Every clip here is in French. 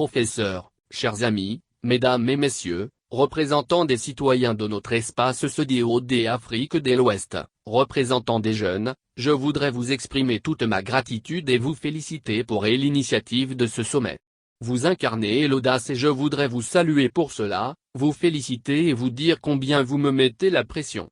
professeurs, chers amis, mesdames et messieurs, représentants des citoyens de notre espace CEDEAO et Afrique de l'Ouest, représentants des jeunes, je voudrais vous exprimer toute ma gratitude et vous féliciter pour l'initiative de ce sommet. Vous incarnez l'audace et je voudrais vous saluer pour cela, vous féliciter et vous dire combien vous me mettez la pression.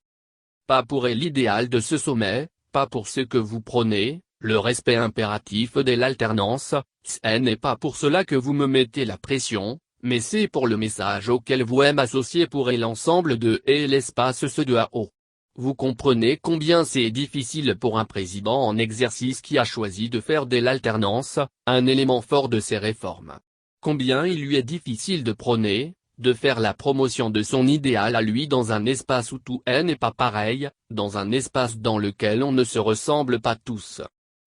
Pas pour l'idéal de ce sommet, pas pour ce que vous prônez, le respect impératif de l'alternance, ce n'est pas pour cela que vous me mettez la pression, mais c'est pour le message auquel vous m'associez pour l'ensemble de l'espace CEDEAO. Vous comprenez combien c'est difficile pour un président en exercice qui a choisi de faire de l'alternance, un élément fort de ses réformes. Combien il lui est difficile de prôner, de faire la promotion de son idéal à lui dans un espace où tout n'est pas pareil, dans un espace dans lequel on ne se ressemble pas tous.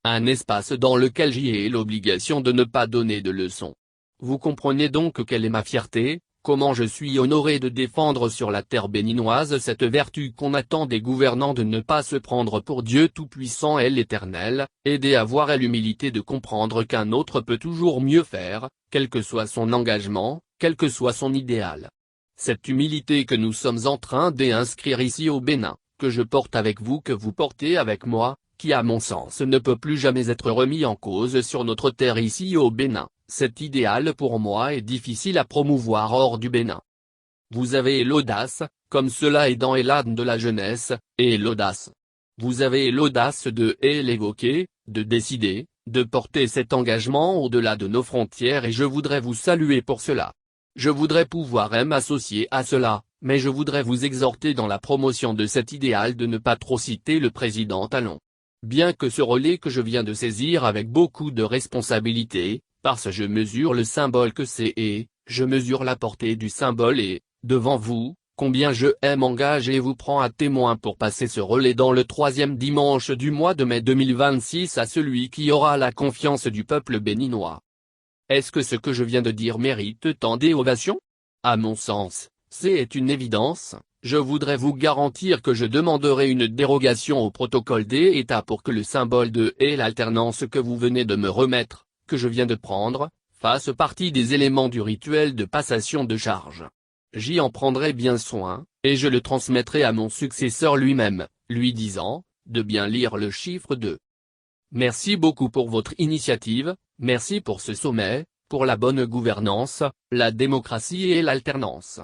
Un espace dans lequel j'ai l'obligation de ne pas donner de leçons. Vous comprenez donc quelle est ma fierté, comment je suis honoré de défendre sur la terre béninoise cette vertu qu'on attend des gouvernants de ne pas se prendre pour Dieu tout-puissant et l'Éternel, et d'avoir l'humilité de comprendre qu'un autre peut toujours mieux faire, quel que soit son engagement, quel que soit son idéal. Cette humilité que nous sommes en train d'inscrire ici au Bénin, que je porte avec vous, que vous portez avec moi, qui à mon sens ne peut plus jamais être remis en cause sur notre terre ici au Bénin. Cet idéal pour moi est difficile à promouvoir hors du Bénin. Vous avez l'audace, comme cela est dans l'âme de la jeunesse, et l'audace. Vous avez l'audace de l'évoquer, de décider, de porter cet engagement au-delà de nos frontières et je voudrais vous saluer pour cela. Je voudrais pouvoir m'associer à cela, mais je voudrais vous exhorter dans la promotion de cet idéal de ne pas trop citer le président Talon. Bien que ce relais que je viens de saisir avec beaucoup de responsabilité, parce que je mesure le symbole que c'est et, je mesure la portée du symbole et, devant vous, combien je m'engage et vous prends à témoin pour passer ce relais dans le 3e dimanche du mois de mai 2026 à celui qui aura la confiance du peuple béninois. Est-ce que ce que je viens de dire mérite tant d'ovations? À mon sens, c'est une évidence. Je voudrais vous garantir que je demanderai une dérogation au protocole des États pour que le symbole de l'alternance que vous venez de me remettre, que je viens de prendre, fasse partie des éléments du rituel de passation de charge. J'y en prendrai bien soin, et je le transmettrai à mon successeur lui-même, lui disant, de bien lire le chiffre 2. Merci beaucoup pour votre initiative, merci pour ce sommet, pour la bonne gouvernance, la démocratie et l'alternance.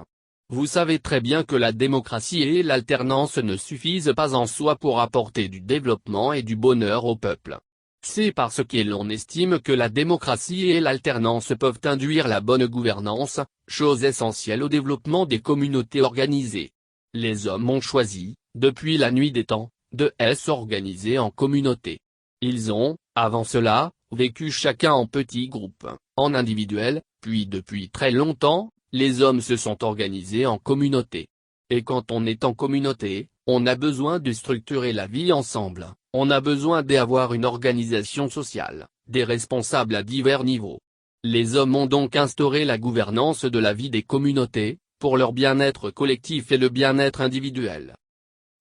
Vous savez très bien que la démocratie et l'alternance ne suffisent pas en soi pour apporter du développement et du bonheur au peuple. C'est parce que l'on estime que la démocratie et l'alternance peuvent induire la bonne gouvernance, chose essentielle au développement des communautés organisées. Les hommes ont choisi, depuis la nuit des temps, de s'organiser en communauté. Ils ont, avant cela, vécu chacun en petits groupes, en individuel, puis depuis très longtemps, les hommes se sont organisés en communauté. Et quand on est en communauté, on a besoin de structurer la vie ensemble, on a besoin d'avoir une organisation sociale, des responsables à divers niveaux. Les hommes ont donc instauré la gouvernance de la vie des communautés, pour leur bien-être collectif et le bien-être individuel.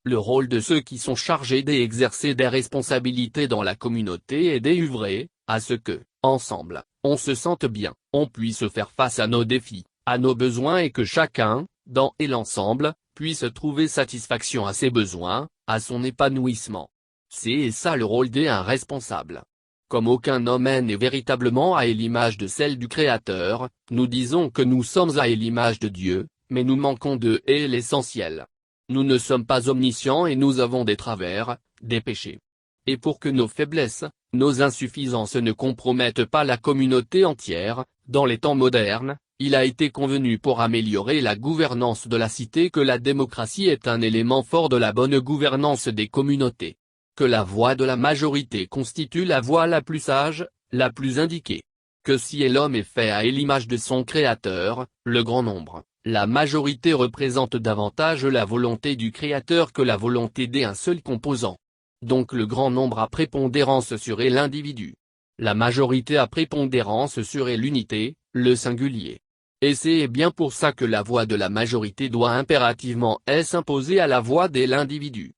Le rôle de ceux qui sont chargés d'exercer des responsabilités dans la communauté est d'œuvrer, à ce que, ensemble, on se sente bien, on puisse faire face à nos défis, à nos besoins et que chacun, dans l'ensemble, puisse trouver satisfaction à ses besoins, à son épanouissement. C'est ça le rôle d'un responsable. Comme aucun homme n'est véritablement à l'image de celle du Créateur, nous disons que nous sommes à l'image de Dieu, mais nous manquons de l'essentiel. Nous ne sommes pas omniscients et nous avons des travers, des péchés. Et pour que nos faiblesses, nos insuffisances ne compromettent pas la communauté entière, dans les temps modernes, il a été convenu pour améliorer la gouvernance de la cité que la démocratie est un élément fort de la bonne gouvernance des communautés. Que la voix de la majorité constitue la voix la plus sage, la plus indiquée. Que si l'homme est fait à l'image de son Créateur, le grand nombre, la majorité représente davantage la volonté du Créateur que la volonté d'un seul composant. Donc le grand nombre a prépondérance sur l'individu. La majorité a prépondérance sur l'unité, le singulier. Et c'est bien pour ça que la voix de la majorité doit impérativement s'imposer à la voix de l'individu.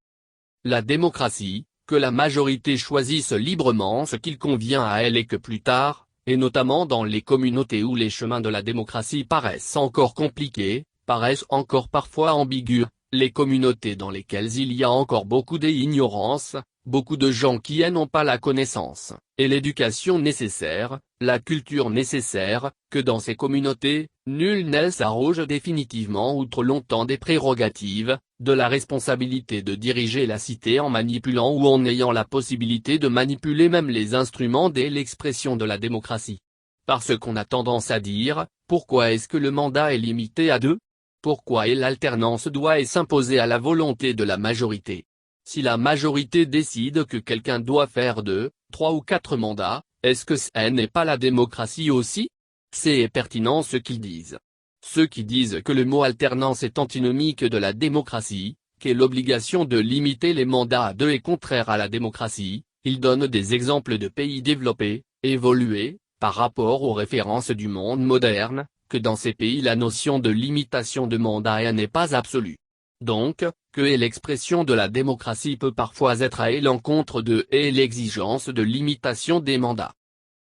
La démocratie, que la majorité choisisse librement ce qu'il convient à elle et que plus tard, et notamment dans les communautés où les chemins de la démocratie paraissent encore compliqués, paraissent encore parfois ambigus, les communautés dans lesquelles il y a encore beaucoup d'ignorance, beaucoup de gens qui n'ont pas la connaissance, et l'éducation nécessaire, la culture nécessaire, que dans ces communautés, nul ne s'arroge définitivement outre longtemps des prérogatives, de la responsabilité de diriger la cité en manipulant ou en ayant la possibilité de manipuler même les instruments de l'expression de la démocratie. Parce qu'on a tendance à dire, pourquoi est-ce que le mandat est limité à 2? Pourquoi l'alternance doit s'imposer à la volonté de la majorité? Si la majorité décide que quelqu'un doit faire 2, 3 ou 4 mandats, est-ce que ce n'est pas la démocratie aussi? C'est pertinent ce qu'ils disent. Ceux qui disent que le mot alternance est antinomique de la démocratie, que l'obligation de limiter les mandats à 2 est contraire à la démocratie, ils donnent des exemples de pays développés, évolués, par rapport aux références du monde moderne, que dans ces pays la notion de limitation de mandat n'est pas absolue. Donc, que l'expression de la démocratie peut parfois être à l'encontre de l'exigence de limitation des mandats.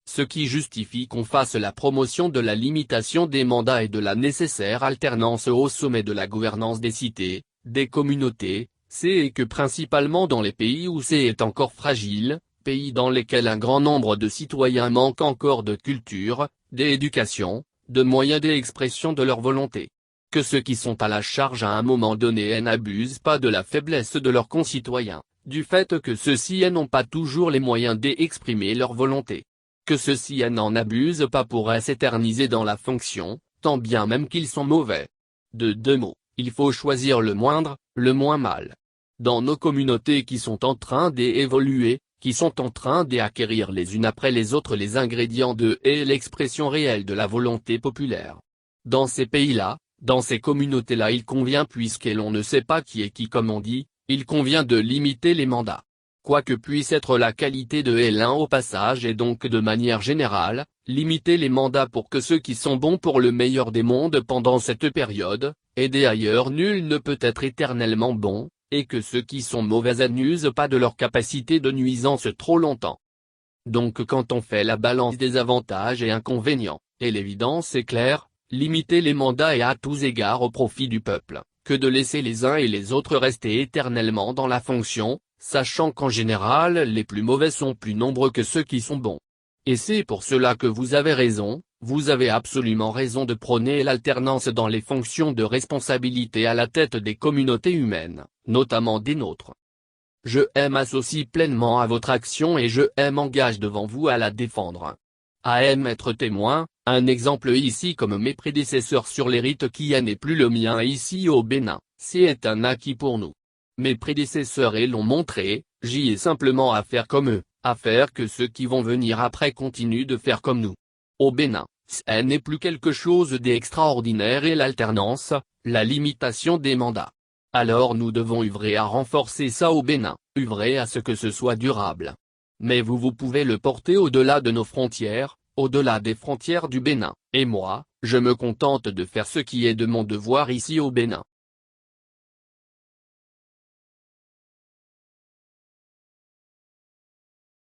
Ce qui justifie qu'on fasse la promotion de la limitation des mandats et de la nécessaire alternance au sommet de la gouvernance des cités, des communautés, c'est que principalement dans les pays où c'est encore fragile, pays dans lesquels un grand nombre de citoyens manquent encore de culture, d'éducation, de moyens d'expression de leur volonté. Que ceux qui sont à la charge à un moment donné n'abusent pas de la faiblesse de leurs concitoyens, du fait que ceux-ci n'ont pas toujours les moyens d'exprimer leur volonté. Que ceux-ci n'en abusent pas pour s'éterniser dans la fonction, tant bien même qu'ils sont mauvais. De 2 mots, il faut choisir le moindre, le moins mal. Dans nos communautés qui sont en train d'évoluer, qui sont en train d'acquérir les unes après les autres les ingrédients de l'expression réelle de la volonté populaire. Dans ces pays-là, dans ces communautés-là il convient puisque l'on ne sait pas qui est qui comme on dit, il convient de limiter les mandats. Quoi que puisse être la qualité de l'un au passage et donc de manière générale, limiter les mandats pour que ceux qui sont bons pour le meilleur des mondes pendant cette période, et d'ailleurs nul ne peut être éternellement bon, et que ceux qui sont mauvais n'usent pas de leur capacité de nuisance trop longtemps. Donc quand on fait la balance des avantages et inconvénients, et l'évidence est claire, limiter les mandats est à tous égards au profit du peuple, que de laisser les uns et les autres rester éternellement dans la fonction, sachant qu'en général les plus mauvais sont plus nombreux que ceux qui sont bons. Et c'est pour cela que vous avez raison, vous avez absolument raison de prôner l'alternance dans les fonctions de responsabilité à la tête des communautés humaines, notamment des nôtres. Je m'associe pleinement à votre action et je m'engage devant vous à la défendre. À être témoin, un exemple ici comme mes prédécesseurs sur les rites qui n'est plus le mien ici au Bénin, c'est un acquis pour nous. Mes prédécesseurs l'ont montré, j'y ai simplement à faire comme eux, à faire que ceux qui vont venir après continuent de faire comme nous. Au Bénin, ce n'est plus quelque chose d'extraordinaire et l'alternance, la limitation des mandats. Alors nous devons œuvrer à renforcer ça au Bénin, œuvrer à ce que ce soit durable. Mais vous pouvez le porter au-delà de nos frontières, au-delà des frontières du Bénin, et moi, je me contente de faire ce qui est de mon devoir ici au Bénin.